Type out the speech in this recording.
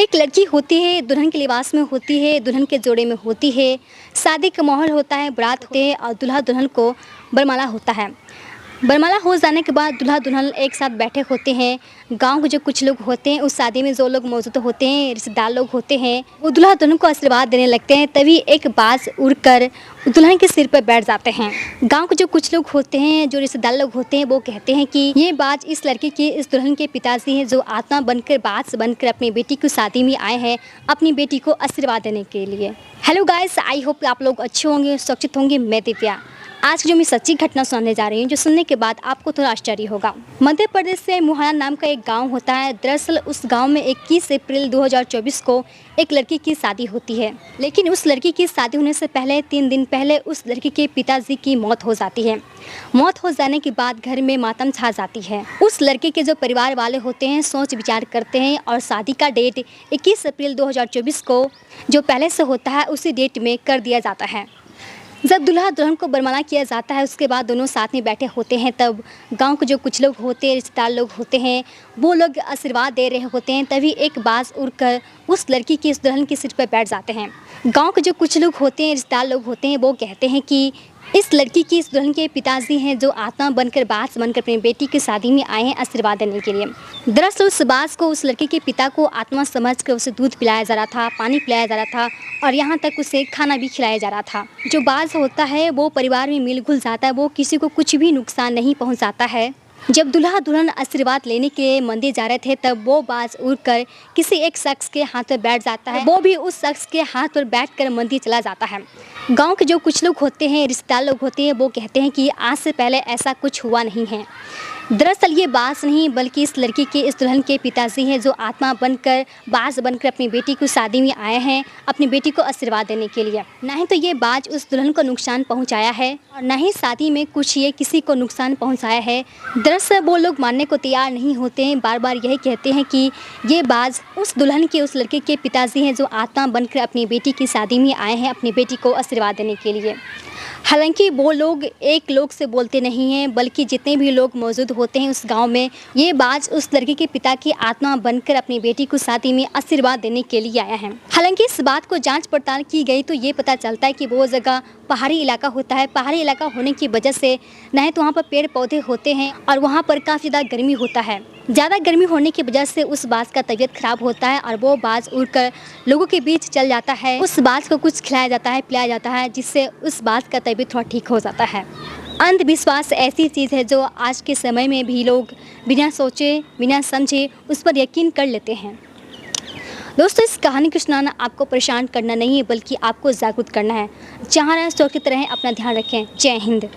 एक लड़की होती है, दुल्हन के लिबास में होती है, दुल्हन के जोड़े में होती है। शादी का माहौल होता है, बारात होती है और दूल्हा दुल्हन को बरमाला होता है। बरमाला हो जाने के बाद दूल्हा दुल्हन एक साथ बैठे होते हैं। गांव के जो कुछ लोग होते हैं, उस शादी में जो लोग मौजूद होते हैं, रिश्तेदार लोग होते हैं, वो दूल्हा दुल्हन को आशीर्वाद देने लगते हैं। तभी एक बाज उड़कर दुल्हन के सिर पर बैठ जाते हैं। गांव के जो कुछ लोग होते हैं, जो रिश्तेदार लोग होते हैं, वो कहते हैं कि ये बाज इस लड़की के, इस दुल्हन के पिताजी हैं, जो आत्मा बनकर, बाज बनकर अपनी बेटी की शादी में आए हैं, अपनी बेटी को आशीर्वाद देने के लिए। हेलो गाइस, आई होप आप लोग अच्छे होंगे, सुरक्षित होंगे। मैं दिव्या आज जो मैं सच्ची घटना सुनाने जा रही हूँ, जो सुनने के बाद आपको थोड़ा आश्चर्य होगा। मध्य प्रदेश से मुहाना नाम का एक गांव होता है। दरअसल उस गांव में 21 अप्रैल 2024 को एक लड़की की शादी होती है। लेकिन उस लड़की की शादी होने से पहले 3 दिन पहले उस लड़की के पिताजी की मौत हो जाती है। मौत हो जाने के बाद घर में मातम छा जाती है। उस लड़के के जो परिवार वाले होते हैं, सोच विचार करते हैं और शादी का डेट 21 अप्रैल 2024 को जो पहले से होता है, उसी डेट में कर दिया जाता है। जब दूल्हा दुल्हन को बरमाला किया जाता है, उसके बाद दोनों साथ में बैठे होते हैं। तब गांव के जो कुछ लोग होते हैं, रिश्तेदार लोग होते हैं, वो लोग आशीर्वाद दे रहे होते हैं। तभी एक बाज उड़कर उस लड़की की, इस दुल्हन के सिर पर बैठ जाते हैं। गांव के जो कुछ लोग होते हैं, रिश्तेदार लोग होते हैं, वो कहते हैं कि इस लड़की की, इस दुल्हन के पिताजी हैं, जो आत्मा बनकर, बाज बनकर अपनी बेटी की शादी में आए हैं आशीर्वाद देने के लिए। दरअसल उस बाज को, उस लड़के के पिता को आत्मा समझकर उसे दूध पिलाया जा रहा था, पानी पिलाया जा रहा था और यहाँ तक उसे खाना भी खिलाया जा रहा था। जो बाज होता है वो परिवार में मिल घुल जाता है, वो किसी को कुछ भी नुकसान नहीं पहुँचाता है। जब दूल्हा दुल्हन आशीर्वाद लेने के लिए मंदिर जा रहे थे, तब वो बाज उड़कर किसी एक शख्स के हाथ पर बैठ जाता है। वो भी उस शख्स के हाथ पर बैठकर मंदिर चला जाता है। गांव के जो कुछ लोग होते हैं, रिश्तेदार लोग होते हैं, वो कहते हैं कि आज से पहले ऐसा कुछ हुआ नहीं है। दरअसल ये बाज नहीं, बल्कि इस लड़की के, इस दुल्हन के पिताजी हैं, जो आत्मा बनकर, बाज बनकर अपनी बेटी को शादी में आए हैं, अपनी बेटी को आशीर्वाद देने के लिए। ना ही तो ये बाज उस दुल्हन को नुकसान पहुंचाया है और ना ही शादी में कुछ ये किसी को नुकसान पहुंचाया है। दरअसल वो लोग मानने को तैयार नहीं होते हैं, बार बार यही कहते हैं कि ये बाज उस दुल्हन के, उस लड़के के पिताजी हैं, जो आत्मा बनकर अपनी बेटी की शादी में आए हैं, अपनी बेटी को आशीर्वाद देने के लिए। हालांकि वो लोग एक लोग से बोलते नहीं हैं, बल्कि जितने भी लोग मौजूद होते हैं उस गांव में, ये बाज उस लड़के के पिता की आत्मा बनकर अपनी बेटी को शादी में आशीर्वाद देने के लिए आया है। हालांकि इस बात को जांच पड़ताल की गई तो ये पता चलता है कि वो जगह पहाड़ी इलाका होता है। पहाड़ी इलाका होने की वजह से न तो वहाँ पर पेड़ पौधे होते हैं और वहाँ पर काफ़ी ज़्यादा गर्मी होता है। ज़्यादा गर्मी होने की वजह से उस बाज का तबीयत खराब होता है और वो बाज उड़कर लोगों के बीच चल जाता है। उस बाज को कुछ खिलाया जाता है, पिलाया जाता है, जिससे उस बाज का तबीयत थोड़ा ठीक हो जाता है। अंधविश्वास ऐसी चीज़ है जो आज के समय में भी लोग बिना सोचे, बिना समझे उस पर यकीन कर लेते हैं। दोस्तों, इस कहानी को सुनाना आपको परेशान करना नहीं है, बल्कि आपको जागरूक करना है। जहाँ रहें सुरक्षित रहें, अपना ध्यान रखें। जय हिंद।